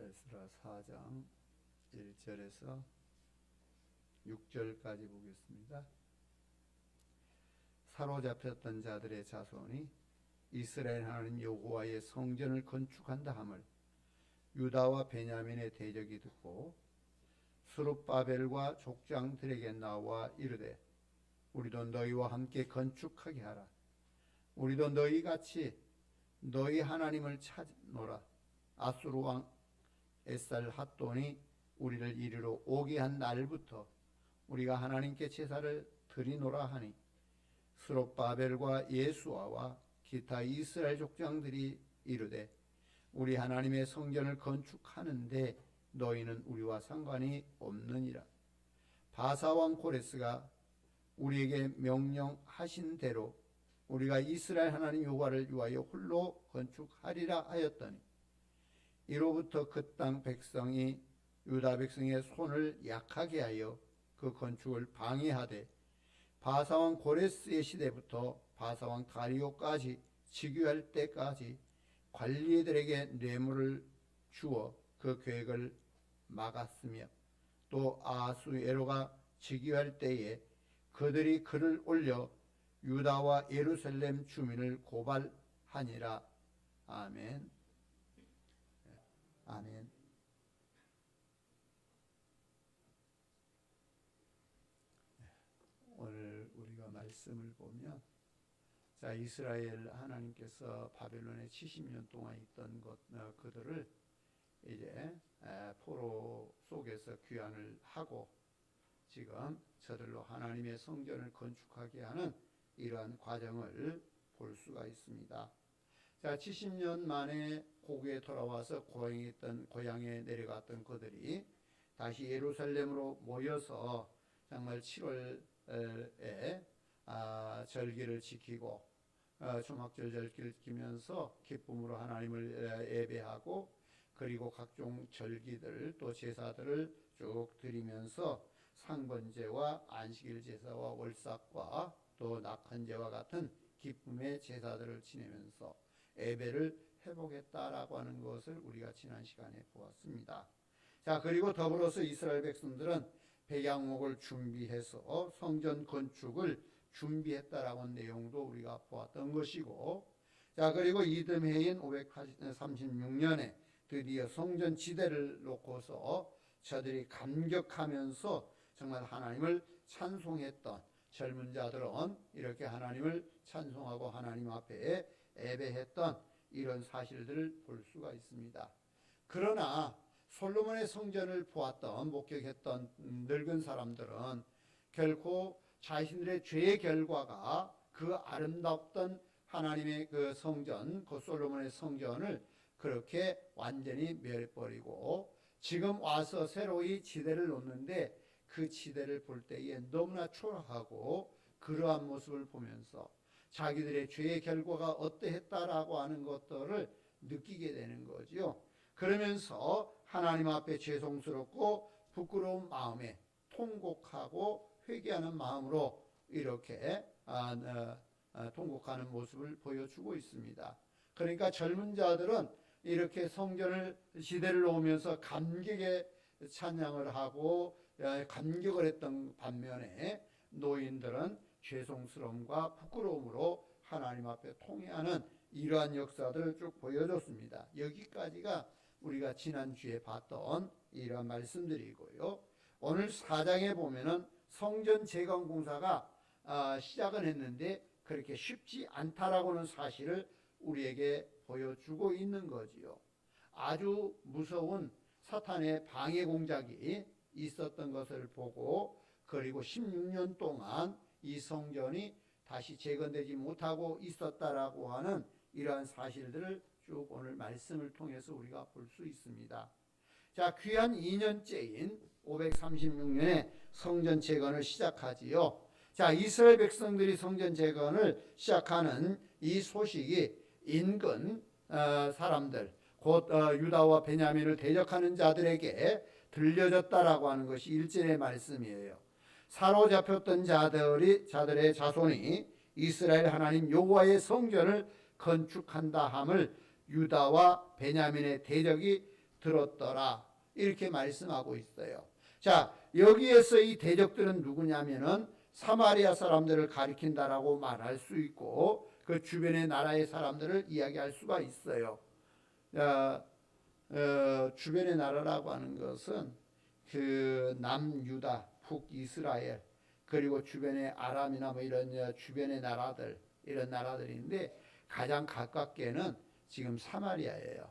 에스라 4장 1절에서 6절까지 보겠습니다. 사로잡혔던 자들의 자손이 이스라엘 하나님 여호와의 성전을 건축한다 함을 유다와 베냐민의 대적이 듣고 스룹바벨과 족장들에게 나와 이르되 우리도 너희와 함께 건축하게 하라. 우리도 너희같이 너희 하나님을 찾노라. 아수르 왕 에살핫돈이 우리를 이리로 오게 한 날부터 우리가 하나님께 제사를 드리노라 하니 스룹바벨과 예수아와 기타 이스라엘 족장들이 이르되 우리 하나님의 성전을 건축하는데 너희는 우리와 상관이 없느니라. 바사왕 고레스가 우리에게 명령하신 대로 우리가 이스라엘 하나님 여호와를 위하여 홀로 건축하리라 하였더니 이로부터 그 땅 백성이 유다 백성의 손을 약하게 하여 그 건축을 방해하되 바사왕 고레스의 시대부터 바사왕 다리오까지 즉위할 때까지 관리들에게 뇌물을 주어 그 계획을 막았으며 또 아하수에로가 즉위할 때에 그들이 글을 올려 유다와 예루살렘 주민을 고발하니라. 아멘. 아멘. 오늘 우리가 말씀을 보면 자, 이스라엘 하나님께서 바벨론에 70년 동안 있던 그들을 이제 포로 속에서 귀환을 하고 지금 저들로 하나님의 성전을 건축하게 하는 이러한 과정을 볼 수가 있습니다. 자, 70년 만에 고국에 돌아와서 고향에 내려갔던 그들이 다시 예루살렘으로 모여서 정말 7월에 절기를 지키고 초막절 절기를 지키면서 기쁨으로 하나님을 예배하고 그리고 각종 절기들 또 제사들을 쭉 드리면서 상번제와 안식일 제사와 월삭과 또 낙헌제와 같은 기쁨의 제사들을 지내면서 예배를 회복했다라고 하는 것을 우리가 지난 시간에 보았습니다. 자, 그리고 더불어서 이스라엘 백성들은 백향목을 준비해서 성전 건축을 준비했다라고 하는 내용도 우리가 보았던 것이고, 자, 그리고 이듬해인 536년에 드디어 성전 지대를 놓고서 저들이 감격하면서 정말 하나님을 찬송했던 젊은 자들은 이렇게 하나님을 찬송하고 하나님 앞에 예배했던 이런 사실들을 볼 수가 있습니다. 그러나 솔로몬의 성전을 보았던 목격했던 늙은 사람들은 결코 자신들의 죄의 결과가 그 아름답던 하나님의 그 성전, 그 솔로몬의 성전을 그렇게 완전히 멸버리고 지금 와서 새로이 지대를 놓는데 그 지대를 볼 때에 너무나 초라하고 그러한 모습을 보면서 자기들의 죄의 결과가 어떠했다라고 하는 것들을 느끼게 되는 거죠. 그러면서 하나님 앞에 죄송스럽고 부끄러운 마음에 통곡하고 회개하는 마음으로 이렇게 통곡하는 모습을 보여주고 있습니다. 그러니까 젊은 자들은 이렇게 성전을 지대를 놓으면서 감격의 찬양을 하고 감격을 했던 반면에 노인들은 죄송스러움과 부끄러움으로 하나님 앞에 통회하는 이러한 역사들을 쭉 보여줬습니다. 여기까지가 우리가 지난주에 봤던 이러한 말씀들이고요. 오늘 4장에 보면은 성전 재건 공사가 시작은 했는데 그렇게 쉽지 않다라고는 사실을 우리에게 보여주고 있는 거지요. 아주 무서운 사탄의 방해 공작이 있었던 것을 보고 그리고 16년 동안 이 성전이 다시 재건되지 못하고 있었다라고 하는 이러한 사실들을 쭉 오늘 말씀을 통해서 우리가 볼 수 있습니다. 자, 귀한 2년째인 536년에 성전 재건을 시작하지요. 자, 이스라엘 백성들이 성전 재건을 시작하는 이 소식이 인근 사람들 곧 유다와 베냐민을 대적하는 자들에게 들려졌다라고 하는 것이 1절의 말씀이에요. 사로잡혔던 자들의 자손이 이스라엘 하나님 여호와의 성전을 건축한다 함을 유다와 베냐민의 대적이 들었더라. 이렇게 말씀하고 있어요. 자, 여기에서 이 대적들은 누구냐면은 사마리아 사람들을 가리킨다라고 말할 수 있고 그 주변의 나라의 사람들을 이야기할 수가 있어요. 주변의 나라라고 하는 것은 그 남유다, 북이스라엘, 그리고 주변의 아람이나 뭐 이런 주변의 나라들, 이런 나라들인데 가장 가깝게는 지금 사마리아예요.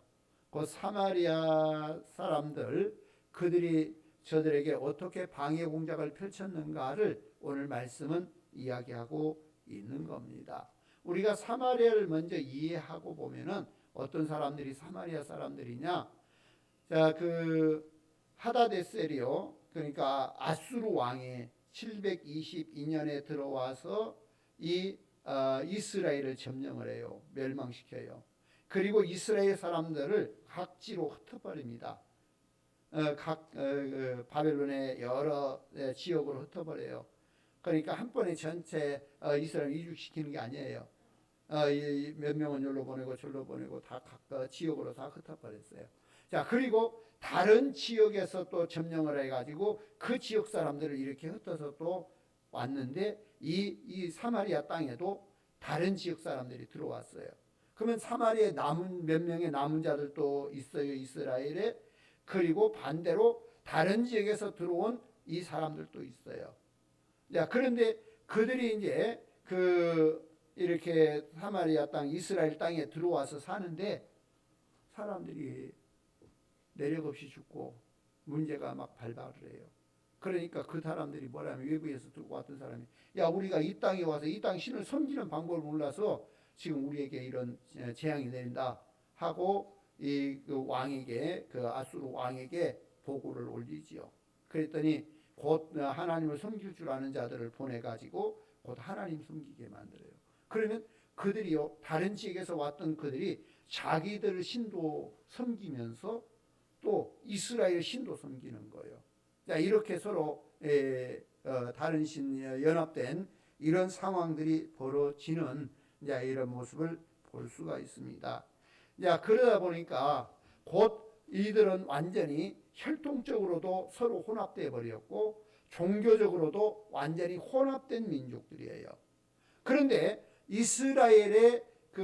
그 사마리아 사람들, 그들이 저들에게 어떻게 방해 공작을 펼쳤는가를 오늘 말씀은 이야기하고 있는 겁니다. 우리가 사마리아를 먼저 이해하고 보면은 어떤 사람들이 사마리아 사람들이냐? 자, 그 하다데셀이요. 그러니까 아수르 왕이 722년에 들어와서 이 이스라엘을 점령을 해요. 멸망시켜요. 그리고 이스라엘 사람들을 각지로 흩어버립니다. 바벨론의 여러 지역으로 흩어버려요. 그러니까 한 번에 전체 이스라엘 이주시키는 게 아니에요. 몇 명은 여기로 보내고 저기로 보내고 다 각 지역으로 다 흩어버렸어요. 자, 그리고 다른 지역에서 또 점령을 해가지고 그 지역 사람들을 이렇게 흩어서 또 왔는데 이 사마리아 땅에도 다른 지역 사람들이 들어왔어요. 그러면 사마리아에 남은 몇 명의 남은 자들도 있어요, 이스라엘에. 그리고 반대로 다른 지역에서 들어온 이 사람들도 있어요. 자, 그런데 그들이 이제 이렇게 사마리아 땅, 이스라엘 땅에 들어와서 사는데 사람들이 내력 없이 죽고 문제가 막 발발을 해요. 그러니까 그 사람들이 뭐라면 외부에서 들고 왔던 사람이 야, 우리가 이 땅에 와서 이 땅 신을 섬기는 방법을 몰라서 지금 우리에게 이런 재앙이 내린다 하고 그 왕에게, 그 아수르 왕에게 보고를 올리지요. 그랬더니 곧 하나님을 섬길 줄 아는 자들을 보내가지고 곧 하나님 섬기게 만들어요. 그러면 그들이요, 다른 지역에서 왔던 그들이 자기들 신도 섬기면서 또 이스라엘 신도 섬기는 거예요. 자, 이렇게 서로 다른 신 연합된 이런 상황들이 벌어지는 이런 모습을 볼 수가 있습니다. 자, 그러다 보니까 곧 이들은 완전히 혈통적으로도 서로 혼합되어 버렸고 종교적으로도 완전히 혼합된 민족들이에요. 그런데 이스라엘의 그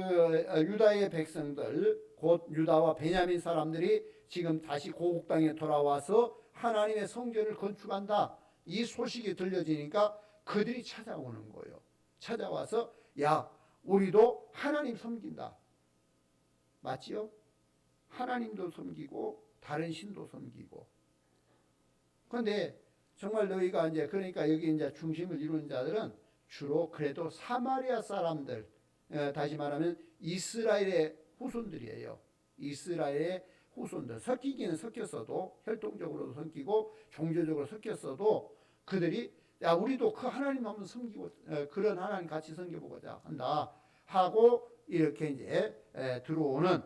유다의 백성들, 곧 유다와 베냐민 사람들이 지금 다시 고국 땅에 돌아와서 하나님의 성전을 건축한다, 이 소식이 들려지니까 그들이 찾아오는 거예요. 찾아와서 야, 우리도 하나님 섬긴다. 맞지요? 하나님도 섬기고 다른 신도 섬기고. 그런데 정말 너희가 이제, 그러니까 여기 이제 중심을 이루는 자들은 주로 그래도 사마리아 사람들, 다시 말하면 이스라엘의 후손들이에요. 이스라엘의 후손들. 섞이기는 섞였어도, 혈통적으로도 섞이고 종교적으로 섞였어도 그들이 야, 우리도 그 하나님 한번 섬기고 그런 하나님 같이 섬겨보고자 한다 하고 이렇게 이제 들어오는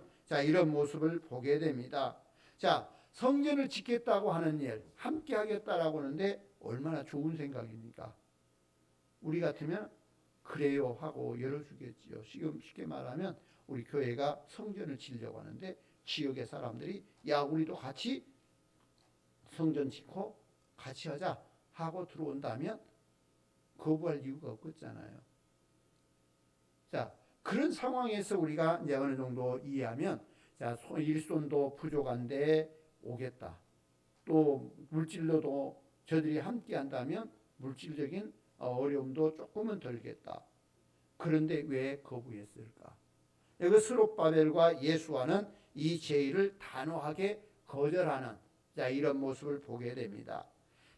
이런 모습을 보게 됩니다. 자, 성전을 짓겠다고 하는 일, 함께 하겠다라고 하는데 얼마나 좋은 생각입니까? 우리 같으면 그래요 하고 열어주겠지요. 지금 쉽게 말하면 우리 교회가 성전을 지으려고 하는데 지역의 사람들이 야, 우리도 같이 성전 짓고 같이 하자 하고 들어온다면 거부할 이유가 없겠잖아요. 자, 그런 상황에서 우리가 이제 어느 정도 이해하면, 자, 일손도 부족한데 오겠다. 또 물질로도 저들이 함께 한다면 물질적인 어려움도 조금은 덜겠다. 그런데 왜 거부했을까? 여기 스룹바벨과 예수와는 이 제의를 단호하게 거절하는 이런 모습을 보게 됩니다.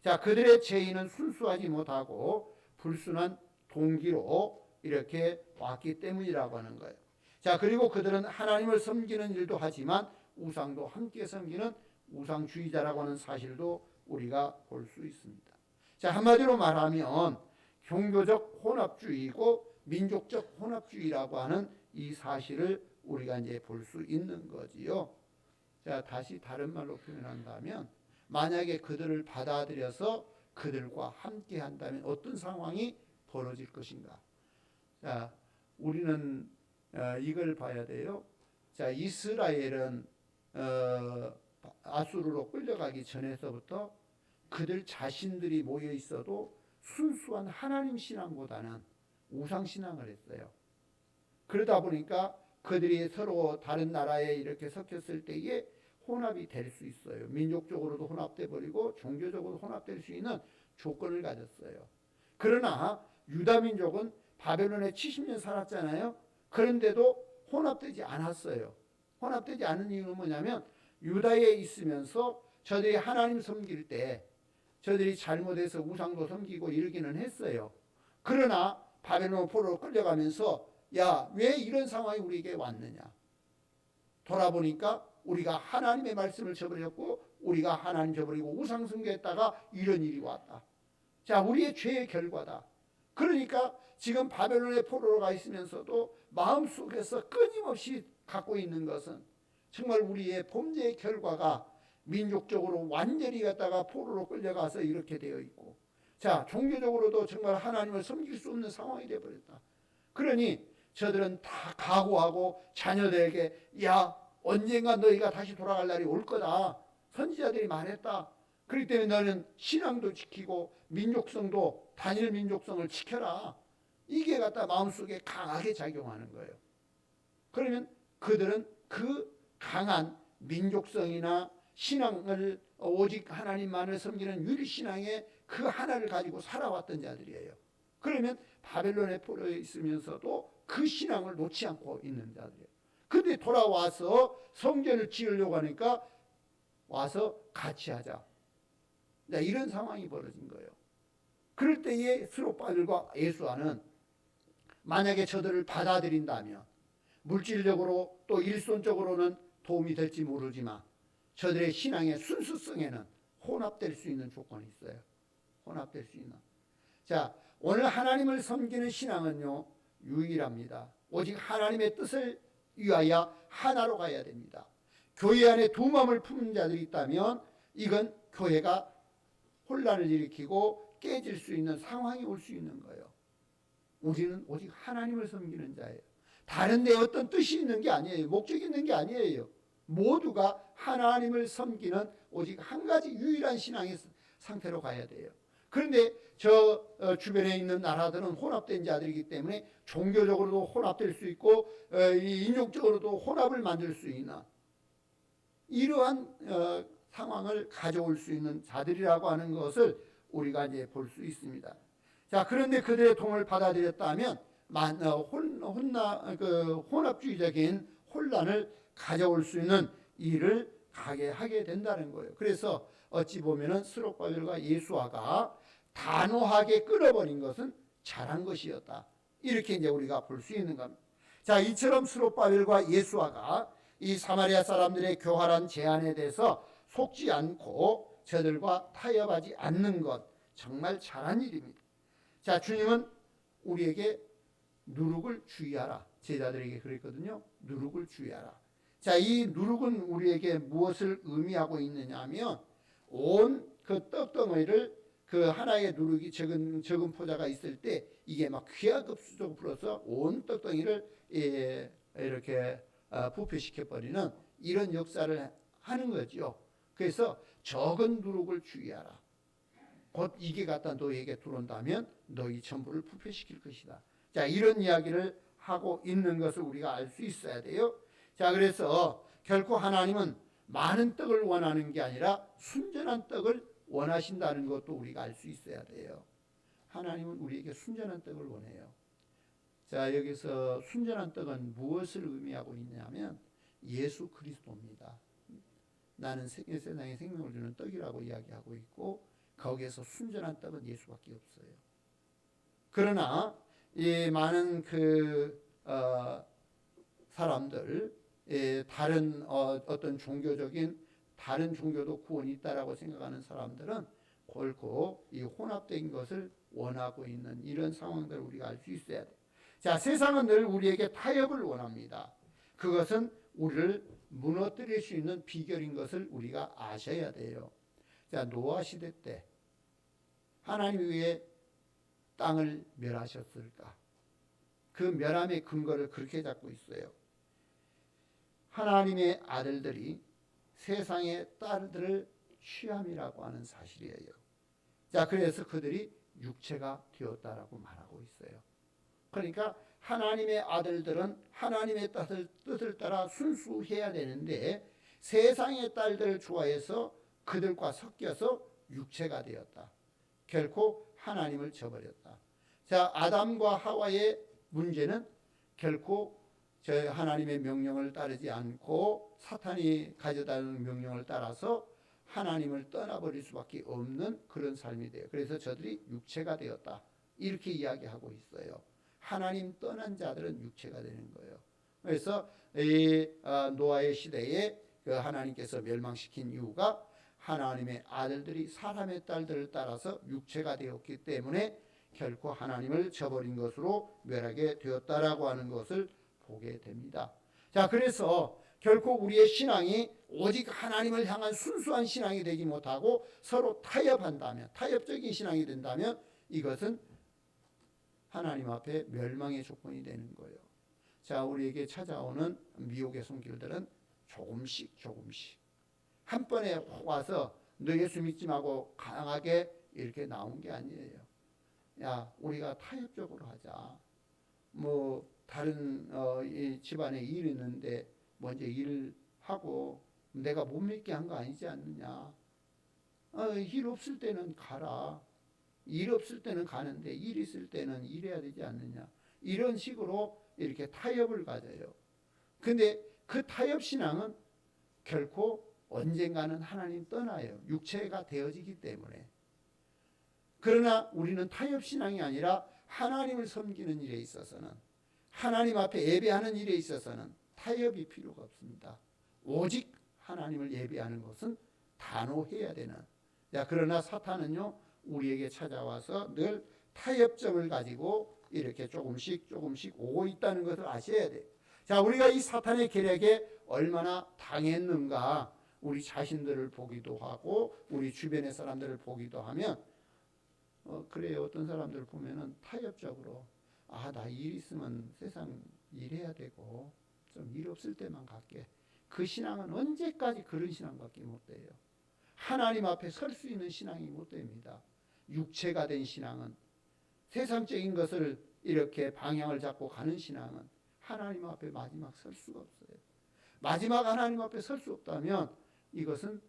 자, 그들의 제의는 순수하지 못하고 불순한 동기로 이렇게 왔기 때문이라고 하는 거예요. 자, 그리고 그들은 하나님을 섬기는 일도 하지만 우상도 함께 섬기는 우상주의자라고 하는 사실도 우리가 볼 수 있습니다. 자, 한마디로 말하면 종교적 혼합주의이고 민족적 혼합주의라고 하는 이 사실을 우리가 이제 볼 수 있는 거지요. 자, 다시 다른 말로 표현한다면 만약에 그들을 받아들여서 그들과 함께 한다면 어떤 상황이 벌어질 것인가? 자, 우리는 이걸 봐야 돼요. 자, 이스라엘은 아수르로 끌려가기 전에서부터 그들 자신들이 모여 있어도 순수한 하나님 신앙보다는 우상 신앙을 했어요. 그러다 보니까 그들이 서로 다른 나라에 이렇게 섞였을 때에 혼합이 될 수 있어요. 민족적으로도 혼합돼 버리고 종교적으로 혼합될 수 있는 조건을 가졌어요. 그러나 유다 민족은 바벨론에 70년 살았잖아요. 그런데도 혼합되지 않았어요. 혼합되지 않은 이유는 뭐냐면 유다에 있으면서 저들이 하나님 섬길 때 저들이 잘못해서 우상도 섬기고 이러기는 했어요. 그러나 바벨론 포로로 끌려가면서 야, 왜 이런 상황이 우리에게 왔느냐? 돌아보니까 우리가 하나님의 말씀을 저버렸고 우리가 하나님 저버리고 우상 숭배했다가 이런 일이 왔다. 자, 우리의 죄의 결과다. 그러니까 지금 바벨론의 포로로 가 있으면서도 마음속에서 끊임없이 갖고 있는 것은 정말 우리의 범죄의 결과가 민족적으로 완전히 갖다가 포로로 끌려가서 이렇게 되어 있고, 자, 종교적으로도 정말 하나님을 섬길 수 없는 상황이 되어버렸다. 그러니 저들은 다 각오하고 자녀들에게 야, 언젠가 너희가 다시 돌아갈 날이 올 거다. 선지자들이 말했다. 그렇기 때문에 너는 신앙도 지키고 민족성도 단일 민족성을 지켜라. 이게 갖다 마음속에 강하게 작용하는 거예요. 그러면 그들은 그 강한 민족성이나 신앙을 오직 하나님만을 섬기는 유일신앙의 그 하나를 가지고 살아왔던 자들이에요. 그러면 바벨론에 포로에 있으면서도 그 신앙을 놓지 않고 있는 자들이에요. 근데 돌아와서 성전을 지으려고 하니까 와서 같이 하자. 이런 상황이 벌어진 거예요. 그럴 때에 스룹바벨과 예수아는 만약에 저들을 받아들인다면 물질적으로 또 일손적으로는 도움이 될지 모르지만 저들의 신앙의 순수성에는 혼합될 수 있는 조건이 있어요. 혼합될 수 있는. 자, 오늘 하나님을 섬기는 신앙은요, 유일합니다. 오직 하나님의 뜻을 위하여 하나로 가야 됩니다. 교회 안에 두 마음을 품은 자들이 있다면 이건 교회가 혼란을 일으키고 깨질 수 있는 상황이 올 수 있는 거예요. 우리는 오직 하나님을 섬기는 자예요. 다른 데 어떤 뜻이 있는 게 아니에요. 목적이 있는 게 아니에요. 모두가 하나님을 섬기는 오직 한 가지 유일한 신앙의 상태로 가야 돼요. 그런데 저 주변에 있는 나라들은 혼합된 자들이기 때문에 종교적으로도 혼합될 수 있고 인종적으로도 혼합을 만들 수 있는 이러한 상황을 가져올 수 있는 자들이라고 하는 것을 우리가 이제 볼 수 있습니다. 자, 그런데 그들의 도움을 받아들였다면 혼합주의적인 혼란을 가져올 수 있는 일을 하게 된다는 거예요. 그래서 어찌 보면은 스룹바벨과 예수아가 단호하게 끊어버린 것은 잘한 것이었다. 이렇게 이제 우리가 볼 수 있는 겁니다. 자, 이처럼 스룹바벨과 예수아가 이 사마리아 사람들의 교활한 제안에 대해서 속지 않고 저들과 타협하지 않는 것 정말 잘한 일입니다. 자, 주님은 우리에게 누룩을 주의하라. 제자들에게 그랬거든요. 누룩을 주의하라. 자, 이 누룩은 우리에게 무엇을 의미하고 있느냐 하면 온 그 떡덩어리를 그 하나의 누룩이 적은 포자가 있을 때 이게 막 귀하급수적으로 불어서 온 떡덩이를 이렇게 부패시켜버리는 이런 역사를 하는 거죠. 그래서 적은 누룩을 주의하라. 곧 이게 갖다 너희에게 들어온다면 너희 전부를 부패시킬 것이다. 자, 이런 이야기를 하고 있는 것을 우리가 알 수 있어야 돼요. 자, 그래서 결코 하나님은 많은 떡을 원하는 게 아니라 순전한 떡을 원하신다는 것도 우리가 알 수 있어야 돼요. 하나님은 우리에게 순전한 떡을 원해요. 자, 여기서 순전한 떡은 무엇을 의미하고 있냐면 예수 그리스도입니다. 나는 세상에 생명을 주는 떡이라고 이야기하고 있고 거기에서 순전한 떡은 예수밖에 없어요. 그러나 이 많은 사람들, 다른 어떤 종교적인 다른 종교도 구원이 있다라고 생각하는 사람들은 결코 이 혼합된 것을 원하고 있는 이런 상황들을 우리가 알 수 있어야 돼요. 자, 세상은 늘 우리에게 타협을 원합니다. 그것은 우리를 무너뜨릴 수 있는 비결인 것을 우리가 아셔야 돼요. 자, 노아 시대 때 하나님이 왜 땅을 멸하셨을까? 그 멸함의 근거를 그렇게 잡고 있어요. 하나님의 아들들이 세상의 딸들을 취함이라고 하는 사실이에요. 자, 그래서 그들이 육체가 되었다라고 말하고 있어요. 그러니까 하나님의 아들들은 하나님의 뜻을 따라 순수해야 되는데 세상의 딸들을 좋아해서 그들과 섞여서 육체가 되었다. 결코 하나님을 저버렸다. 자, 아담과 하와의 문제는 결코 저 하나님의 명령을 따르지 않고 사탄이 가져다는 명령을 따라서 하나님을 떠나버릴 수밖에 없는 그런 삶이 돼요. 그래서 저들이 육체가 되었다. 이렇게 이야기하고 있어요. 하나님 떠난 자들은 육체가 되는 거예요. 그래서 이 노아의 시대에 그 하나님께서 멸망시킨 이유가 하나님의 아들들이 사람의 딸들을 따라서 육체가 되었기 때문에 결코 하나님을 저버린 것으로 멸하게 되었다라고 하는 것을 보게 됩니다. 자, 그래서 결코 우리의 신앙이 오직 하나님을 향한 순수한 신앙이 되지 못하고 서로 타협한다면, 타협적인 신앙이 된다면 이것은 하나님 앞에 멸망의 조건이 되는 거예요. 자, 우리에게 찾아오는 미혹의 손길들은 조금씩 한 번에 와서 너 예수 믿지 말고 강하게 이렇게 나온 게 아니에요. 야, 우리가 타협적으로 하자. 뭐 다른 이 집안에 일이 있는데 먼저 일을 하고 내가 못 믿게 한 거 아니지 않느냐. 일 없을 때는 가라. 일 없을 때는 가는데 일 있을 때는 일해야 되지 않느냐. 이런 식으로 이렇게 타협을 가져요. 근데 그 타협 신앙은 결코 언젠가는 하나님 떠나요. 육체가 되어지기 때문에. 그러나 우리는 타협 신앙이 아니라 하나님을 섬기는 일에 있어서는, 하나님 앞에 예배하는 일에 있어서는 타협이 필요가 없습니다. 오직 하나님을 예배하는 것은 단호해야 되는. 자, 그러나 사탄은요, 우리에게 찾아와서 늘 타협점을 가지고 이렇게 조금씩 오고 있다는 것을 아셔야 돼요. 자, 우리가 이 사탄의 계략에 얼마나 당했는가 우리 자신들을 보기도 하고 우리 주변의 사람들을 보기도 하면 그래요. 어떤 사람들 보면은 타협적으로 나 일 있으면 세상 일해야 되고 좀 일 없을 때만 갈게. 그 신앙은 언제까지 그런 신앙밖에 못 돼요. 하나님 앞에 설 수 있는 신앙이 못 됩니다. 육체가 된 신앙은, 세상적인 것을 이렇게 방향을 잡고 가는 신앙은 하나님 앞에 마지막 설 수가 없어요. 마지막 하나님 앞에 설 수 없다면 이것은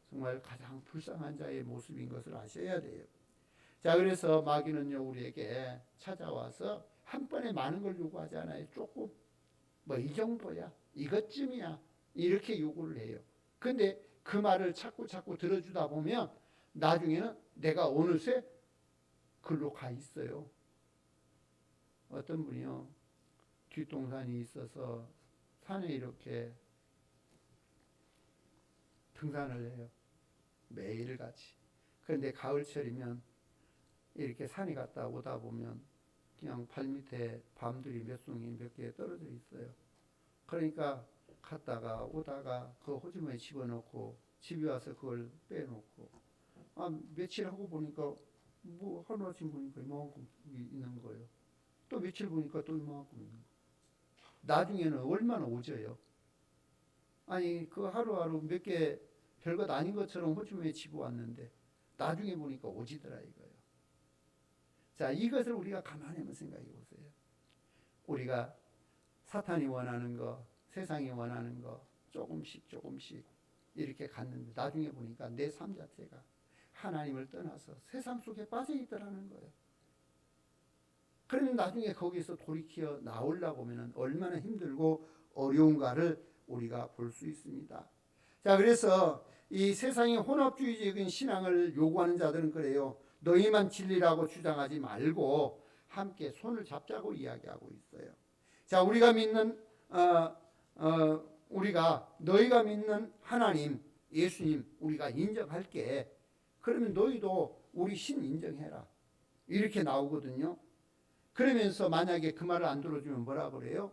정말 가장 불쌍한 자의 모습인 것을 아셔야 돼요. 자, 그래서 마귀는요, 우리에게 찾아와서 한 번에 많은 걸 요구하지 않아요. 조금, 뭐 이 정도야, 이것쯤이야, 이렇게 요구를 해요. 근데 그 말을 자꾸 들어주다 보면 나중에는 내가 어느새 글로 가 있어요. 어떤 분이요, 뒷동산이 있어서 산에 이렇게 등산을 해요. 매일같이. 그런데 가을철이면 이렇게 산에 갔다 오다 보면 그냥 발밑에 밤들이 몇 송이 몇 개 떨어져 있어요. 그러니까 갔다가 오다가 그 호주머니에 집어넣고 집에 와서 그걸 빼놓고 며칠 하고 보니까 뭐 하루아침 보니까 이만큼 있는 거예요. 또 며칠 보니까 또 이만큼 있는 거예요. 나중에는 얼마나 오져요. 아니 그 하루하루 몇 개 별것 아닌 것처럼 호주머니에 집어왔는데 나중에 보니까 오지더라 이거예요. 자, 이것을 우리가 가만히 한번 생각해 보세요. 우리가 사탄이 원하는 거, 세상이 원하는 거 조금씩 이렇게 갔는데 나중에 보니까 내 삶 자체가 하나님을 떠나서 세상 속에 빠져 있더라는 거예요. 그러면 나중에 거기서 돌이켜 나오려고 하면 얼마나 힘들고 어려운가를 우리가 볼 수 있습니다. 자, 그래서 이 세상의 혼합주의적인 신앙을 요구하는 자들은 그래요. 너희만 진리라고 주장하지 말고 함께 손을 잡자고 이야기하고 있어요. 자, 우리가 믿는 너희가 믿는 하나님, 예수님 우리가 인정할게. 그러면 너희도 우리 신 인정해라. 이렇게 나오거든요. 그러면서 만약에 그 말을 안 들어주면 뭐라 그래요?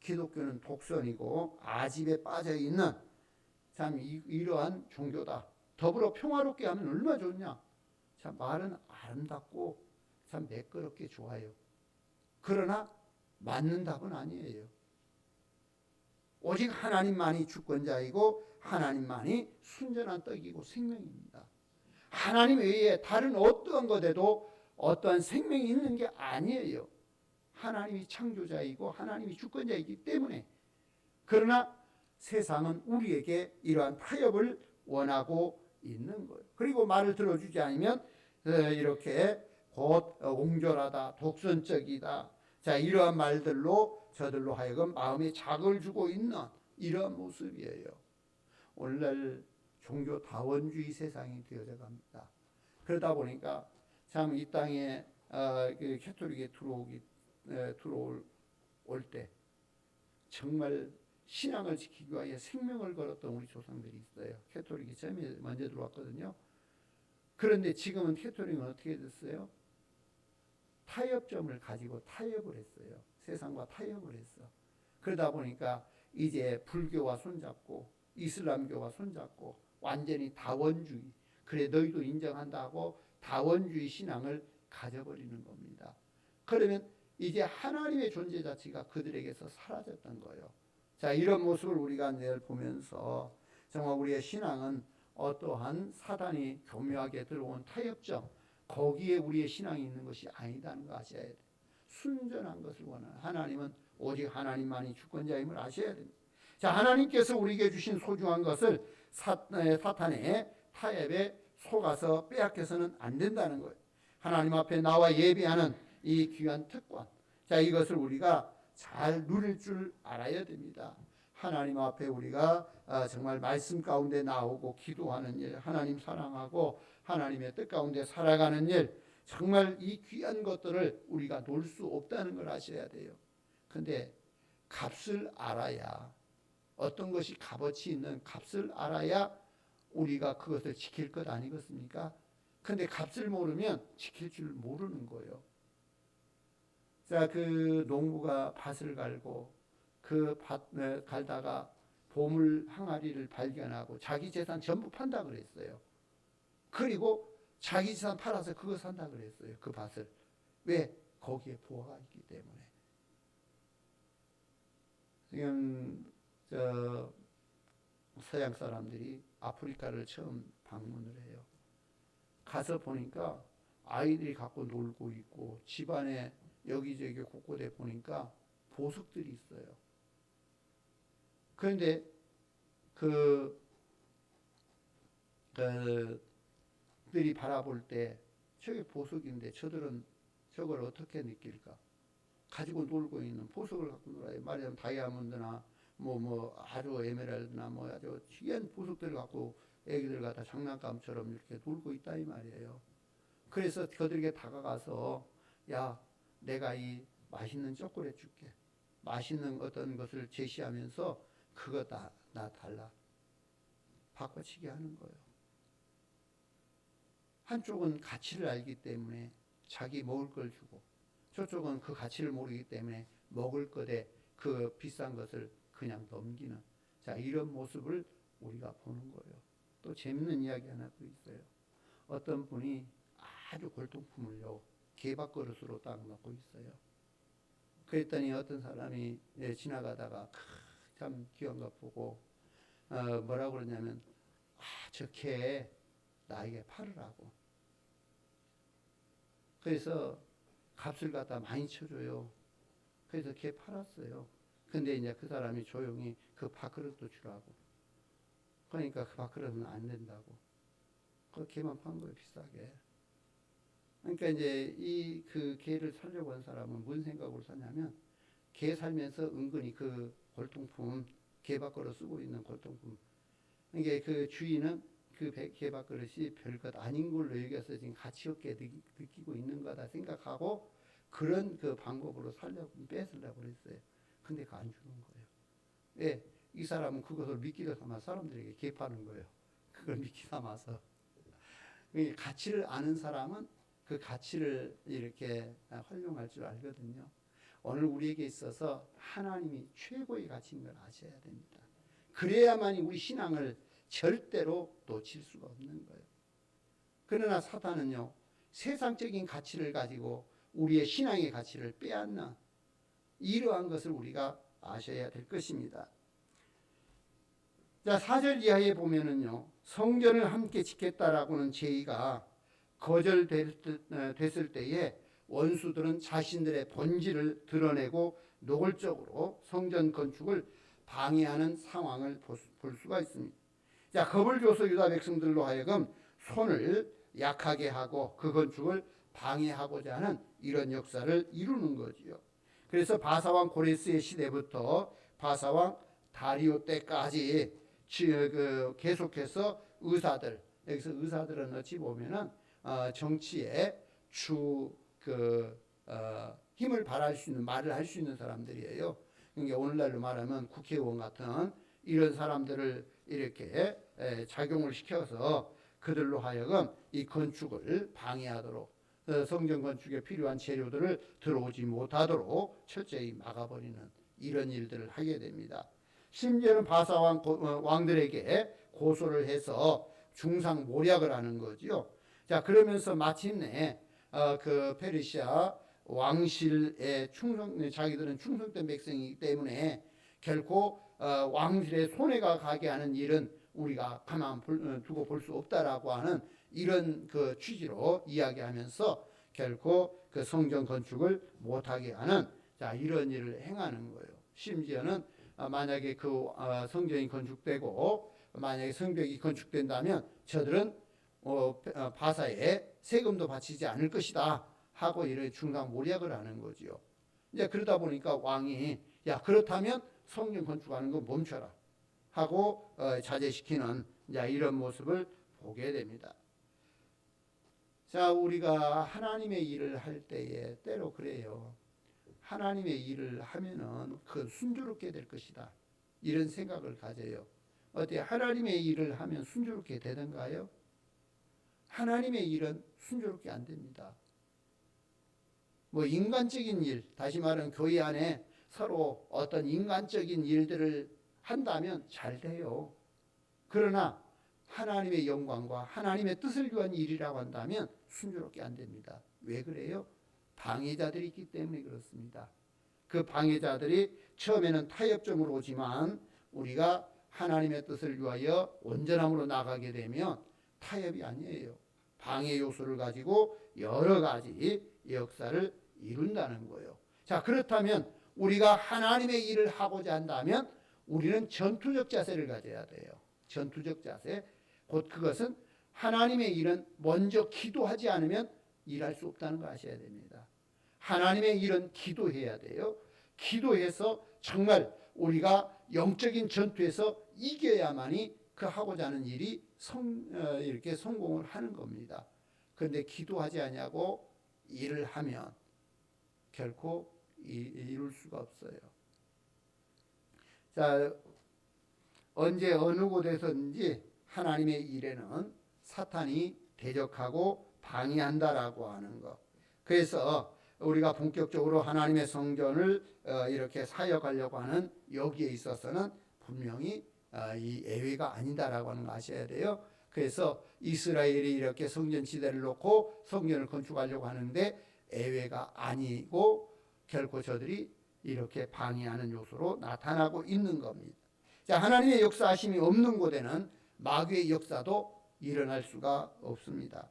기독교는 독선이고 아집에 빠져 있는 참 이러한 종교다. 더불어 평화롭게 하면 얼마나 좋냐. 참 말은 아름답고 참 매끄럽게 좋아요. 그러나 맞는 답은 아니에요. 오직 하나님만이 주권자이고 하나님만이 순전한 떡이고 생명입니다. 하나님 외에 다른 어떠한 것에도 어떠한 생명이 있는 게 아니에요. 하나님이 창조자이고 하나님이 주권자이기 때문에. 그러나 세상은 우리에게 이러한 타협을 원하고 있는 거예요. 그리고 말을 들어주지 않으면 이렇게 곧 옹졸하다, 독선적이다. 자, 이러한 말들로 저들로 하여금 마음에 자극을 주고 있는 이러한 모습이에요. 오늘날 종교 다원주의 세상이 되어져 갑니다. 그러다 보니까 참 이 땅에 그 캐톨릭에 들어올 때 정말 신앙을 지키기 위하여 생명을 걸었던 우리 조상들이 있어요. 캐톨릭이 처음에 먼저 들어왔거든요. 그런데 지금은 캐톨릭은 어떻게 됐어요? 타협점을 가지고 타협을 했어요. 세상과 타협을 했어. 그러다 보니까 이제 불교와 손잡고 이슬람교와 손잡고 완전히 다원주의, 그래 너희도 인정한다고 다원주의 신앙을 가져버리는 겁니다. 그러면 이제 하나님의 존재 자체가 그들에게서 사라졌던 거예요. 자, 이런 모습을 우리가 늘 보면서 정말 우리의 신앙은 어떠한 사단이 교묘하게 들어온 타협점, 거기에 우리의 신앙이 있는 것이 아니다는 거 아셔야 돼요. 순전한 것을 원하는 하나님은 오직 하나님만이 주권자임을 아셔야 됩니다. 자, 하나님께서 우리에게 주신 소중한 것을 사탄의 타협에 속아서 빼앗겨서는 안 된다는 거예요. 하나님 앞에 나와 예배하는 이 귀한 특권, 자, 이것을 우리가 잘 누릴 줄 알아야 됩니다. 하나님 앞에 우리가 정말 말씀 가운데 나오고 기도하는 일, 하나님 사랑하고 하나님의 뜻 가운데 살아가는 일, 정말 이 귀한 것들을 우리가 놓을 수 없다는 걸 아셔야 돼요. 근데 값을 알아야, 어떤 것이 값어치 있는 값을 알아야 우리가 그것을 지킬 것 아니겠습니까? 근데 값을 모르면 지킬 줄 모르는 거예요. 자, 그 농부가 밭을 갈고 그 밭 갈다가 보물 항아리를 발견하고 자기 재산 전부 판다 그랬어요. 그리고 자기 재산 팔아서 그거 산다 그랬어요. 그 밭을. 왜? 거기에 부하가 있기 때문에. 지금 서양 사람들이 아프리카를 처음 방문을 해요. 가서 보니까 아이들이 갖고 놀고 있고 집안에 여기저기 곳곳에 보니까 보석들이 있어요. 그런데 그들이 바라볼 때 저게 보석인데 저들은 저걸 어떻게 느낄까? 가지고 놀고 있는 보석을 갖고 놀아요. 말하자면 다이아몬드나 뭐 아주 에메랄드나 뭐 아주 귀한 보석들을 갖고 애기들 갖다 장난감처럼 이렇게 놀고 있다 이 말이에요. 그래서 그들에게 다가가서 야, 내가 이 맛있는 초콜릿 줄게. 맛있는 어떤 것을 제시하면서 그거 나 달라. 바꿔치기 하는 거예요. 한쪽은 가치를 알기 때문에 자기 먹을 걸 주고, 저쪽은 그 가치를 모르기 때문에 먹을 것에 그 비싼 것을 그냥 넘기는, 자, 이런 모습을 우리가 보는 거예요. 또 재밌는 이야기 하나 또 있어요. 어떤 분이 아주 골동품을요, 개밥그릇으로 딱 넣고 있어요. 그랬더니 어떤 사람이 지나가다가 참 귀한 거 보고 뭐라고 그러냐면, 저 개 나에게 팔으라고. 그래서 값을 갖다 많이 쳐줘요. 그래서 개 팔았어요. 근데 이제 그 사람이 조용히 그 밥그릇도 주라고. 그러니까 그 밥그릇은 안 된다고. 그 개만 판 거예요, 비싸게. 그러니까 이제 그 개를 살려고 한 사람은 뭔 생각으로 사냐면, 개 살면서 은근히 그 골동품, 개밥그릇 쓰고 있는 골동품, 이게 그 주인은 그 개밥그릇이 별것 아닌 걸로 여겨서 지금 가치 없게 느끼고 있는 거다 생각하고 그런 그 방법으로 뺏으려고 그랬어요. 근데 그거 안 주는 거예요. 왜? 이 사람은 그것을 미끼로 삼아 사람들에게 개파는 거예요. 그걸 미끼 삼아서. 가치를 아는 사람은 그 가치를 이렇게 활용할 줄 알거든요. 오늘 우리에게 있어서 하나님이 최고의 가치인 걸 아셔야 됩니다. 그래야만이 우리 신앙을 절대로 놓칠 수가 없는 거예요. 그러나 사탄은요, 세상적인 가치를 가지고 우리의 신앙의 가치를 빼앗는 이러한 것을 우리가 아셔야 될 것입니다. 자, 4절 이하에 보면은요, 성전을 함께 짓겠다라고는 제의가 거절됐을 때에 원수들은 자신들의 본질을 드러내고 노골적으로 성전 건축을 방해하는 상황을 볼 수가 있습니다. 자, 겁을 줘서 유다 백성들로 하여금 손을 약하게 하고 그 건축을 방해하고자 하는 이런 역사를 이루는 거지요. 그래서 바사왕 고레스의 시대부터 바사왕 다리오 때까지 계속해서 의사들, 여기서 의사들은 어찌 보면은 정치의 힘을 발할 수 있는 말을 할 수 있는 사람들이에요. 그러니까 오늘날로 말하면 국회의원 같은 이런 사람들을 이렇게 작용을 시켜서 그들로 하여금 이 건축을 방해하도록 성전 건축에 필요한 재료들을 들어오지 못하도록 철저히 막아버리는 이런 일들을 하게 됩니다. 심지어는 바사왕 왕들에게 고소를 해서 중상 모략을 하는 거지요. 자, 그러면서 마침내 그 페르시아 왕실의 자기들은 충성된 백성이기 때문에 결코 왕실의 손해가 가게 하는 일은 우리가 가만 두고 볼 수 없다라고 하는 이런 그 취지로 이야기하면서 결코 그 성전 건축을 못하게 하는 자, 이런 일을 행하는 거예요. 심지어는 만약에 그 성전이 건축되고 만약에 성벽이 건축된다면 저들은 바사에 세금도 바치지 않을 것이다 하고 이런 중상모략을 하는 거지요. 이제 그러다 보니까 왕이 야, 그렇다면 성전 건축하는 거 멈춰라 하고 자제시키는 이런 모습을 보게 됩니다. 자, 우리가 하나님의 일을 할 때에 때로 그래요. 하나님의 일을 하면은 그 순조롭게 될 것이다. 이런 생각을 가져요. 어때? 하나님의 일을 하면 순조롭게 되던가요? 하나님의 일은 순조롭게 안 됩니다. 뭐 인간적인 일, 다시 말하면 교회 안에 서로 어떤 인간적인 일들을 한다면 잘 돼요. 그러나 하나님의 영광과 하나님의 뜻을 위한 일이라고 한다면 순조롭게 안 됩니다. 왜 그래요? 방해자들이 있기 때문에 그렇습니다. 그 방해자들이 처음에는 타협점으로 오지만 우리가 하나님의 뜻을 위하여 온전함으로 나가게 되면 타협이 아니에요. 방해 요소를 가지고 여러 가지 역사를 이룬다는 거예요. 자, 그렇다면 우리가 하나님의 일을 하고자 한다면 우리는 전투적 자세를 가져야 돼요. 전투적 자세. 곧 그것은 하나님의 일은 먼저 기도하지 않으면 일할 수 없다는 거 아셔야 됩니다. 하나님의 일은 기도해야 돼요. 기도해서 정말 우리가 영적인 전투에서 이겨야만이 그 하고자 하는 일이 이렇게 성공을 하는 겁니다. 그런데 기도하지 않냐고 일을 하면 결코 이룰 수가 없어요. 자, 언제 어느 곳에서든지 하나님의 일에는 사탄이 대적하고 방해한다라고 하는 것. 그래서 우리가 본격적으로 하나님의 성전을 이렇게 사역하려고 하는 여기에 있어서는 분명히 이 예외가 아니다라고 하는 거 아셔야 돼요. 그래서 이스라엘이 이렇게 성전 지대를 놓고 성전을 건축하려고 하는데 예외가 아니고 결코 저들이 이렇게 방해하는 요소로 나타나고 있는 겁니다. 자, 하나님의 역사하심이 없는 곳에는 마귀의 역사도 일어날 수가 없습니다.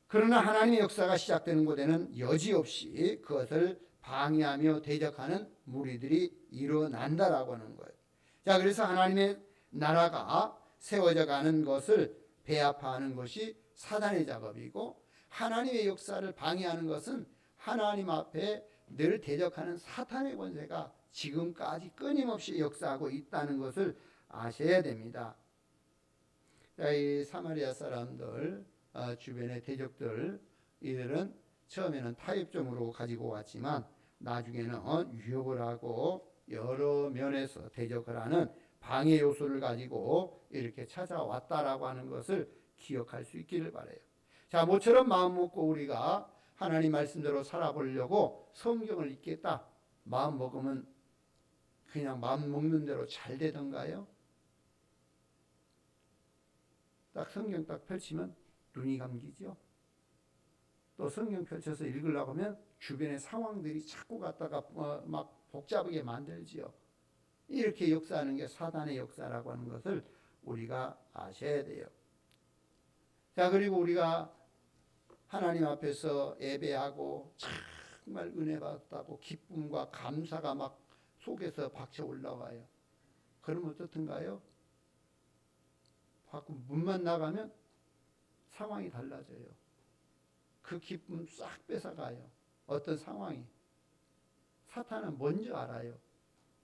그러나 하나님의 역사가 시작되는 곳에는 여지없이 그것을 방해하며 대적하는 무리들이 일어난다라고 하는 거예요. 자, 그래서 하나님의 나라가 세워져 가는 것을 배합하는 것이 사단의 작업이고 하나님의 역사를 방해하는 것은 하나님 앞에 늘 대적하는 사탄의 권세가 지금까지 끊임없이 역사하고 있다는 것을 아셔야 됩니다. 자, 이 사마리아 사람들 주변의 대적들 이들은 처음에는 타협점으로 가지고 왔지만 나중에는 유혹을 하고 여러 면에서 대적을 하는 방해 요소를 가지고 이렇게 찾아왔다라고 하는 것을 기억할 수 있기를 바라요. 자, 모처럼 마음 먹고 우리가 하나님 말씀대로 살아보려고 성경을 읽겠다 마음 먹으면 그냥 마음 먹는 대로 잘 되던가요? 딱 성경 딱 펼치면 눈이 감기죠. 또 성경 펼쳐서 읽으려고 하면 주변의 상황들이 자꾸 갖다가 막 복잡하게 만들지요. 이렇게 역사하는 게 사단의 역사라고 하는 것을 우리가 아셔야 돼요. 자, 그리고 우리가 하나님 앞에서 예배하고 정말 은혜 받았다고 기쁨과 감사가 막 속에서 박쳐 올라와요. 그럼 어떻든가요? 밖 문만 나가면 상황이 달라져요. 그 기쁨 싹 뺏어가요. 어떤 상황이. 사탄은 먼저 알아요.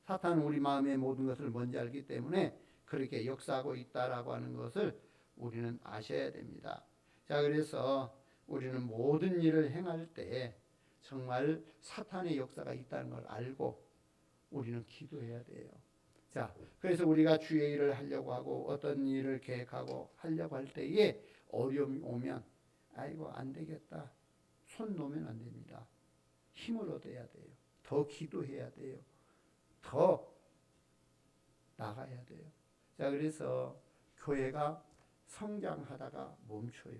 사탄은 우리 마음의 모든 것을 먼저 알기 때문에 그렇게 역사하고 있다라고 하는 것을 우리는 아셔야 됩니다. 자, 그래서 우리는 모든 일을 행할 때 정말 사탄의 역사가 있다는 걸 알고 우리는 기도해야 돼요. 자, 그래서 우리가 주의 일을 하려고 하고 어떤 일을 계획하고 하려고 할 때에 어려움이 오면 아이고 안 되겠다. 손 놓으면 안 됩니다. 힘을 얻어야 돼요. 더 기도해야 돼요. 더 나가야 돼요. 자, 그래서 교회가 성장하다가 멈춰요.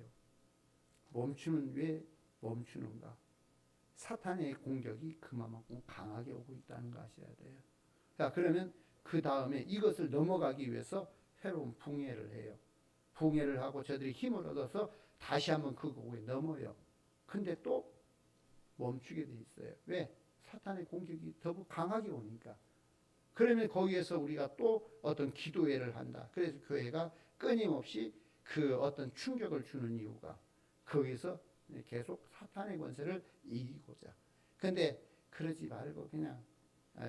멈추는 왜 멈추는가? 사탄의 공격이 그만큼 강하게 오고 있다는 거 아셔야 돼요. 자, 그러면 그 다음에 이것을 넘어가기 위해서 새로운 붕괴를 해요. 붕괴를 하고 저들이 힘을 얻어서 다시 한번 그 곡에 넘어요. 근데 또 멈추게 돼 있어요. 왜? 사탄의 공격이 더 강하게 오니까. 그러면 거기에서 우리가 또 어떤 기도회를 한다. 그래서 교회가 끊임없이 그 어떤 충격을 주는 이유가 거기서 계속 사탄의 권세를 이기고자. 근데 그러지 말고 그냥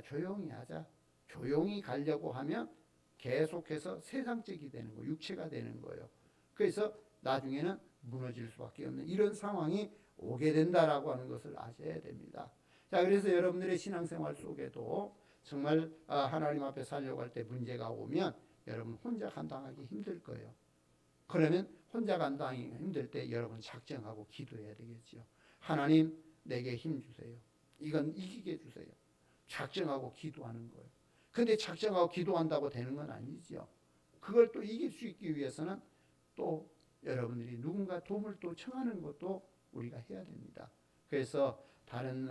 조용히 하자. 조용히 가려고 하면 계속해서 세상적이 되는 거, 육체가 되는 거예요. 그래서 나중에는 무너질 수밖에 없는 이런 상황이 오게 된다라고 하는 것을 아셔야 됩니다. 자, 그래서 여러분들의 신앙생활 속에도 정말 하나님 앞에 살려고 할 때 문제가 오면 여러분 혼자 감당하기 힘들 거예요. 그러면 혼자 감당하기 힘들 때 여러분 작정하고 기도해야 되겠죠. 하나님 내게 힘 주세요. 이건 이기게 해주세요. 작정하고 기도하는 거예요. 근데 작정하고 기도한다고 되는 건 아니죠. 그걸 또 이길 수 있기 위해서는 또 여러분들이 누군가 도움을 또 청하는 것도 우리가 해야 됩니다. 그래서 다른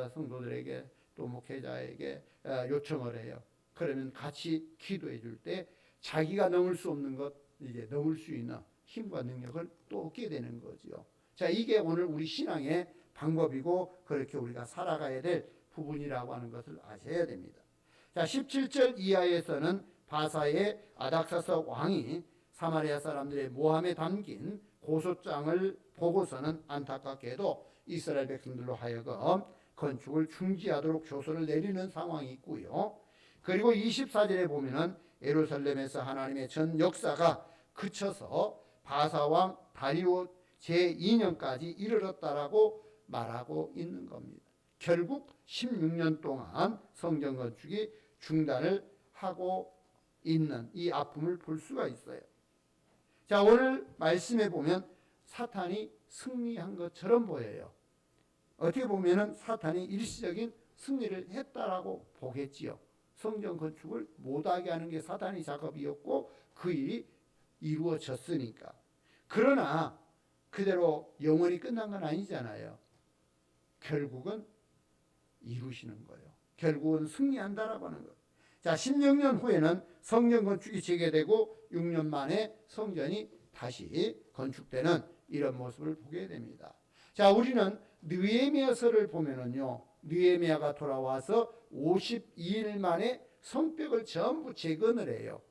성도들에게 또 목회자에게 요청을 해요. 그러면 같이 기도해 줄 때 자기가 넘을 수 없는 것 이제 넘을 수 있는 힘과 능력을 또 얻게 되는 거죠. 자, 이게 오늘 우리 신앙의 방법이고 그렇게 우리가 살아가야 될 부분이라고 하는 것을 아셔야 됩니다. 자, 17절 이하에서는 바사의 아닥사스 왕이 사마리아 사람들의 모함에 담긴 고소장을 보고서는 안타깝게도 이스라엘 백성들로 하여금 건축을 중지하도록 조서를 내리는 상황이 있고요. 그리고 24절에 보면은 예루살렘에서 하나님의 전 역사가 그쳐서 바사왕 다리오 제2년까지 이르렀다라고 말하고 있는 겁니다. 결국 16년 동안 성전 건축이 중단을 하고 있는 이 아픔을 볼 수가 있어요. 자, 오늘 말씀에 보면 사탄이 승리한 것처럼 보여요. 어떻게 보면은 사탄이 일시적인 승리를 했다라고 보겠지요. 성전 건축을 못하게 하는 게 사탄의 작업이었고 그 일이 이루어졌으니까. 그러나 그대로 영원히 끝난 건 아니잖아요. 결국은 이루시는 거예요. 결국은 승리한다라고 하는 거예요. 자, 16년 후에는 성전 건축이 재개되고 6년 만에 성전이 다시 건축되는 이런 모습을 보게 됩니다. 자, 우리는 느헤미야서를 보면은요, 느헤미야가 돌아와서 52일 만에 성벽을 전부 재건을 해요.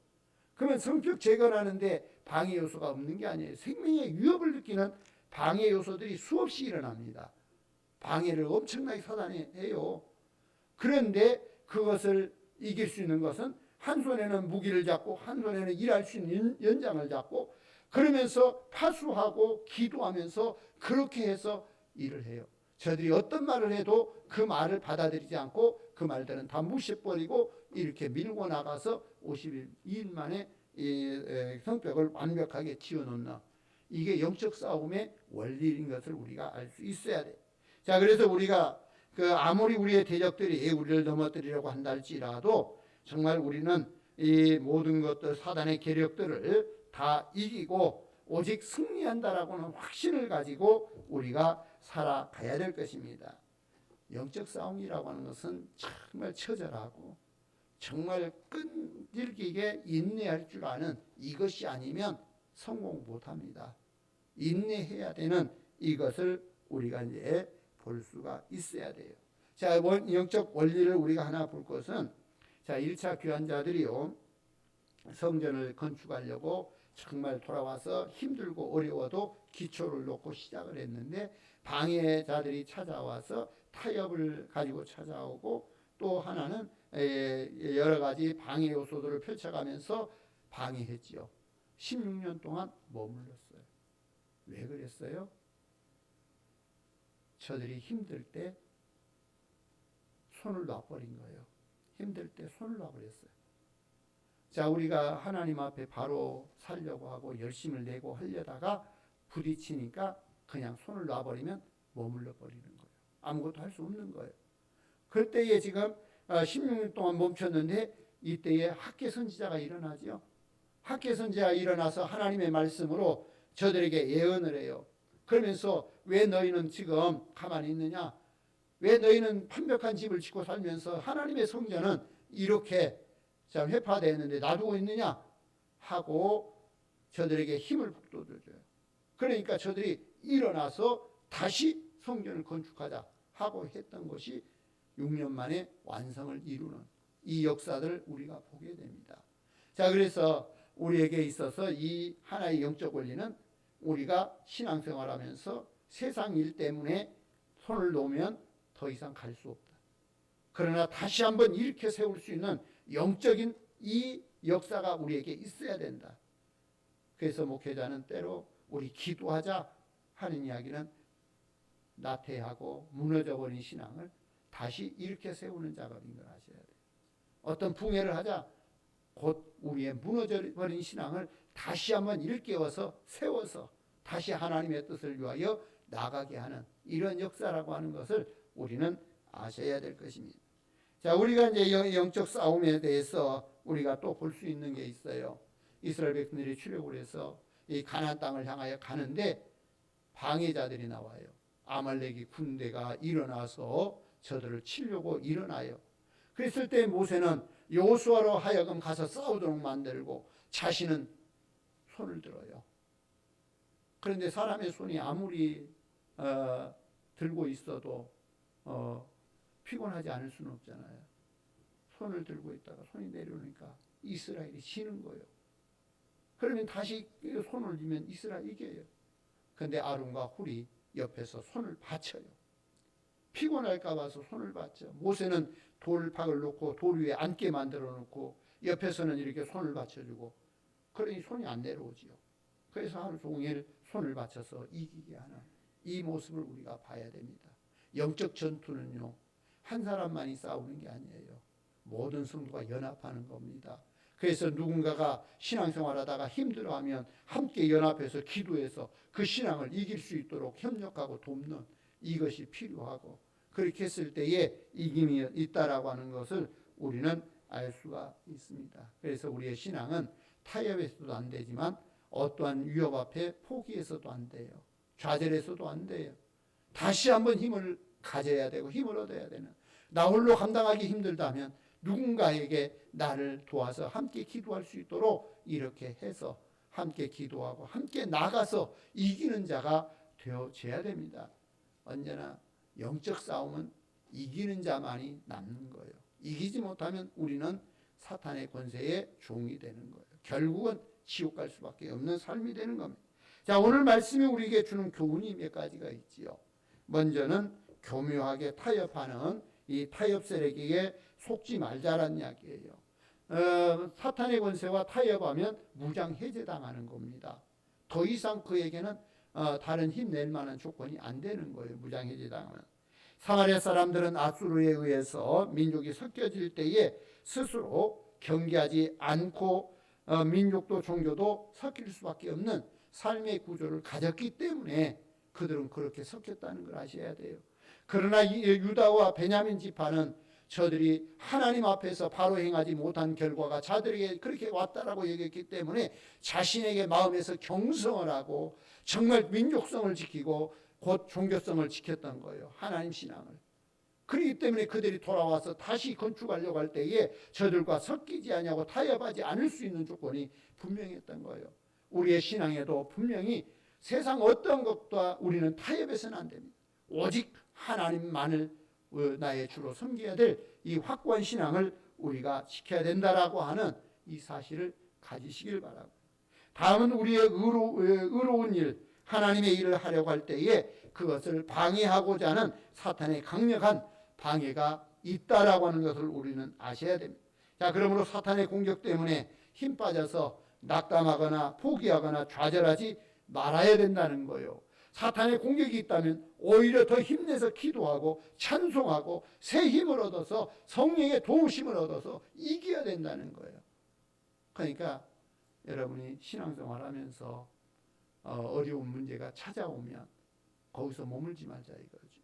그러면 성벽 재건하는데 방해 요소가 없는 게 아니에요. 생명의 위협을 느끼는 방해 요소들이 수없이 일어납니다. 방해를 엄청나게 사단이 해요. 그런데 그것을 이길 수 있는 것은 한 손에는 무기를 잡고 한 손에는 일할 수 있는 연장을 잡고 그러면서 파수하고 기도하면서 그렇게 해서 일을 해요. 저들이 어떤 말을 해도 그 말을 받아들이지 않고 그 말들은 다 무시해버리고 이렇게 밀고 나가서 52일 만에 이 성벽을 완벽하게 지어놓는 이게 영적 싸움의 원리인 것을 우리가 알 수 있어야 돼요. 자, 그래서 우리가 아무리 우리의 대적들이 우리를 넘어뜨리려고 한다 할지라도 정말 우리는 이 모든 것들 사단의 계력들을 다 이기고 오직 승리한다라고는 확신을 가지고 우리가 살아가야 될 것입니다. 영적 싸움이라고 하는 것은 정말 처절하고 정말 끈질기게 인내할 줄 아는 이것이 아니면 성공 못합니다. 인내해야 되는 이것을 우리가 이제 볼 수가 있어야 돼요. 자, 영적 원리를 우리가 하나 볼 것은, 자, 1차 귀환자들이요, 성전을 건축하려고 정말 돌아와서 힘들고 어려워도 기초를 놓고 시작을 했는데, 방해자들이 찾아와서 타협을 가지고 찾아오고, 또 하나는 여러 가지 방해 요소들을 펼쳐가면서 방해했지요. 16년 동안 머물렀어요. 왜 그랬어요? 저들이 힘들 때 손을 놔버린 거예요. 힘들 때 손을 놔버렸어요. 자, 우리가 하나님 앞에 바로 살려고 하고 열심을 내고 하려다가 부딪히니까 그냥 손을 놔버리면 머물러 버리는 거예요. 아무것도 할 수 없는 거예요. 그때에 지금 16년 동안 멈췄는데, 이때에 학계 선지자가 일어나죠. 학계 선지자가 일어나서 하나님의 말씀으로 저들에게 예언을 해요. 그러면서 왜 너희는 지금 가만히 있느냐? 왜 너희는 완벽한 집을 짓고 살면서 하나님의 성전은 이렇게 참 회파되어 있는데 놔두고 있느냐? 하고 저들에게 힘을 북돋워줘요. 그러니까 저들이 일어나서 다시 성전을 건축하자 하고 했던 것이 6년 만에 완성을 이루는 이 역사들을 우리가 보게 됩니다. 자, 그래서 우리에게 있어서 이 하나의 영적 원리는 우리가 신앙생활하면서 세상 일 때문에 손을 놓으면 더 이상 갈 수 없다. 그러나 다시 한번 일으켜 세울 수 있는 영적인 이 역사가 우리에게 있어야 된다. 그래서 목회자는 때로 우리 기도하자 하는 이야기는 나태하고 무너져버린 신앙을 다시 일으켜 세우는 작업인 걸 아셔야 돼요. 어떤 붕해를 하자 곧 우리의 무너져버린 신앙을 다시 한번 일깨워서 세워서 다시 하나님의 뜻을 위하여 나가게 하는 이런 역사라고 하는 것을 우리는 아셔야 될 것입니다. 자, 우리가 이제 영적 싸움에 대해서 우리가 또 볼 수 있는 게 있어요. 이스라엘 백성들이 출애굽을 해서 이 가나안 땅을 향하여 가는데 방해자들이 나와요. 아말렉이 군대가 일어나서 저들을 치려고 일어나요. 그랬을 때 모세는 여호수아로 하여금 가서 싸우도록 만들고 자신은 손을 들어요. 그런데 사람의 손이 아무리 들고 있어도 피곤하지 않을 수는 없잖아요. 손을 들고 있다가 손이 내려오니까 이스라엘이 지는 거예요. 그러면 다시 손을 들면 이스라엘이 이겨요. 그런데 아론과 훌이 옆에서 손을 받쳐요. 피곤할까 봐서 손을 받죠. 모세는 돌팍을 놓고 돌 위에 앉게 만들어 놓고 옆에서는 이렇게 손을 받쳐주고, 그러니 손이 안 내려오지요. 그래서 하루 종일 손을 받쳐서 이기게 하는 이 모습을 우리가 봐야 됩니다. 영적 전투는요, 한 사람만이 싸우는 게 아니에요. 모든 성도가 연합하는 겁니다. 그래서 누군가가 신앙생활하다가 힘들어하면 함께 연합해서 기도해서 그 신앙을 이길 수 있도록 협력하고 돕는 이것이 필요하고, 그렇게 했을 때에 이김이 있다라고 하는 것을 우리는 알 수가 있습니다. 그래서 우리의 신앙은 타협해서도 안 되지만 어떠한 위협 앞에 포기해서도 안 돼요. 좌절해서도 안 돼요. 다시 한번 힘을 가져야 되고 힘을 얻어야 되는, 나 홀로 감당하기 힘들다면 누군가에게 나를 도와서 함께 기도할 수 있도록 이렇게 해서 함께 기도하고 함께 나가서 이기는 자가 되어져야 됩니다. 언제나 영적 싸움은 이기는 자만이 남는 거예요. 이기지 못하면 우리는 사탄의 권세의 종이 되는 거예요. 결국은 지옥 갈 수밖에 없는 삶이 되는 겁니다. 자, 오늘 말씀이 우리에게 주는 교훈이 몇 가지가 있지요. 먼저는 교묘하게 타협하는 이 타협 세력에게 속지 말자라는 이야기예요. 사탄의 권세와 타협하면 무장 해제당하는 겁니다. 더 이상 그에게는 다른 힘낼 만한 조건이 안 되는 거예요. 무장 해제당하면. 사마리아 사람들은 아수르에 의해서 민족이 섞여질 때에 스스로 경계하지 않고 민족도 종교도 섞일 수밖에 없는 삶의 구조를 가졌기 때문에 그들은 그렇게 섞였다는 걸 아셔야 돼요. 그러나 유다와 베냐민 지파는 저들이 하나님 앞에서 바로 행하지 못한 결과가 자들에게 그렇게 왔다라고 얘기했기 때문에 자신에게 마음에서 경성을 하고 정말 민족성을 지키고 곧 종교성을 지켰던 거예요. 하나님 신앙을. 그렇기 때문에 그들이 돌아와서 다시 건축하려고 할 때에 저들과 섞이지 아니하고 타협하지 않을 수 있는 조건이 분명했던 거예요. 우리의 신앙에도 분명히 세상 어떤 것과 우리는 타협해서는 안 됩니다. 오직 하나님만을 나의 주로 섬겨야 될 이 확고한 신앙을 우리가 지켜야 된다라고 하는 이 사실을 가지시길 바라고. 다음은 우리의 의로운 일, 하나님의 일을 하려고 할 때에 그것을 방해하고자 하는 사탄의 강력한 방해가 있다라고 하는 것을 우리는 아셔야 됩니다. 자, 그러므로 사탄의 공격 때문에 힘 빠져서 낙담하거나 포기하거나 좌절하지 말아야 된다는 거예요. 사탄의 공격이 있다면 오히려 더 힘내서 기도하고 찬송하고 새 힘을 얻어서 성령의 도우심을 얻어서 이겨야 된다는 거예요. 그러니까 여러분이 신앙생활하면서 어려운 문제가 찾아오면 거기서 머물지 말자 이거죠.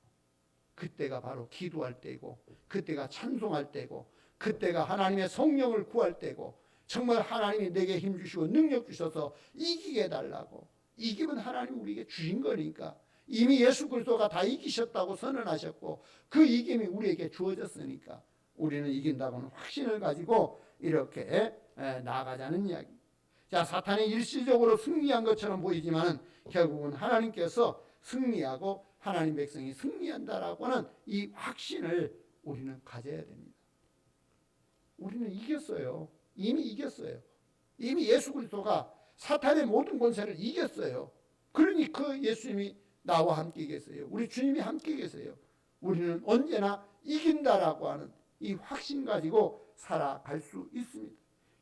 그때가 바로 기도할 때고, 그때가 찬송할 때고, 그때가 하나님의 성령을 구할 때고, 정말 하나님이 내게 힘 주시고 능력 주셔서 이기게 해달라고. 이기면 하나님이 우리에게 주신 거니까. 이미 예수 그리스도가 다 이기셨다고 선언하셨고 그 이김이 우리에게 주어졌으니까 우리는 이긴다고는 확신을 가지고 이렇게 나아가자는 이야기. 자, 사탄이 일시적으로 승리한 것처럼 보이지만 결국은 하나님께서 승리하고 하나님 백성이 승리한다라고 하는 이 확신을 우리는 가져야 됩니다. 우리는 이겼어요. 이미 이겼어요. 이미 예수 그리스도가 사탄의 모든 권세를 이겼어요. 그러니 그 예수님이 나와 함께 계세요. 우리 주님이 함께 계세요. 우리는 언제나 이긴다라고 하는 이 확신 가지고 살아갈 수 있습니다.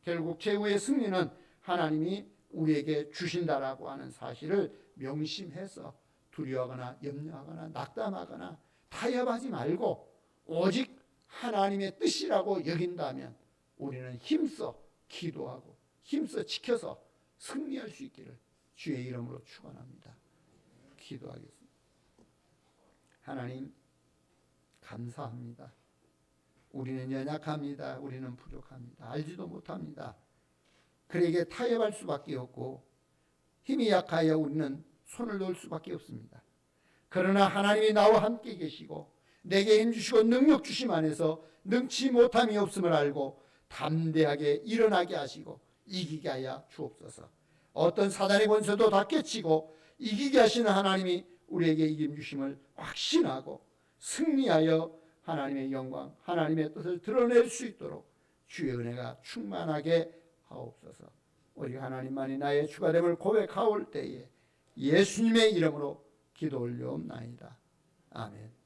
결국 최후의 승리는 하나님이 우리에게 주신다라고 하는 사실을 명심해서 두려워하거나 염려하거나 낙담하거나 타협하지 말고 오직 하나님의 뜻이라고 여긴다면 우리는 힘써 기도하고 힘써 지켜서 승리할 수 있기를 주의 이름으로 축원합니다. 기도하겠습니다. 하나님 감사합니다. 우리는 연약합니다. 우리는 부족합니다. 알지도 못합니다. 그에게 타협할 수밖에 없고 힘이 약하여 우리는 손을 놓을 수밖에 없습니다. 그러나 하나님이 나와 함께 계시고 내게 힘주시고 능력 주심 안에서 능치 못함이 없음을 알고 담대하게 일어나게 하시고 이기게 하여 주옵소서. 어떤 사단의 권세도 다 깨치고 이기게 하시는 하나님이 우리에게 이김 주심을 확신하고 승리하여 하나님의 영광, 하나님의 뜻을 드러낼 수 있도록 주의 은혜가 충만하게 하옵소서. 우리 하나님만이 나의 주가됨을 고백하올 때에 예수님의 이름으로 기도 올려옵나이다. 아멘.